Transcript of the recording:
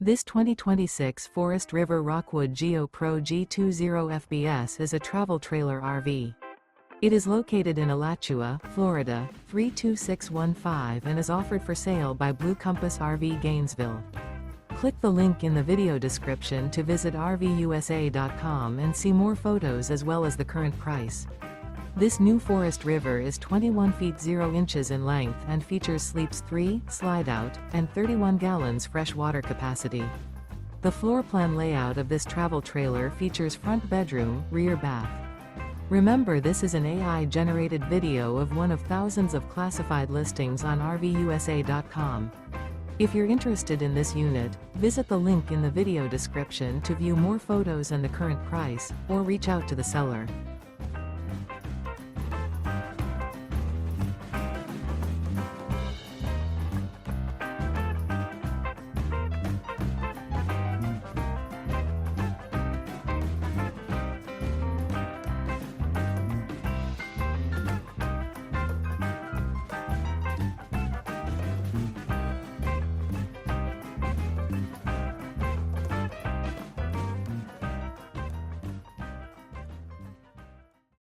This 2026 Forest River Rockwood Geo Pro G20 FBS is a travel trailer RV. It is located in Alachua, Florida, 32615 and is offered for sale by Blue Compass RV Gainesville. Click the link in the video description to visit RVUSA.com and see more photos as well as the current price. This new Forest River is 21 feet 0 inches in length and features sleeps 3, Slideout, and 31 gallons fresh water capacity. The floor plan layout of this travel trailer features front bedroom, rear bath. Remember, this is an AI-generated video of one of thousands of classified listings on RVUSA.com. If you're interested in this unit, visit the link in the video description to view more photos and the current price, or reach out to the seller.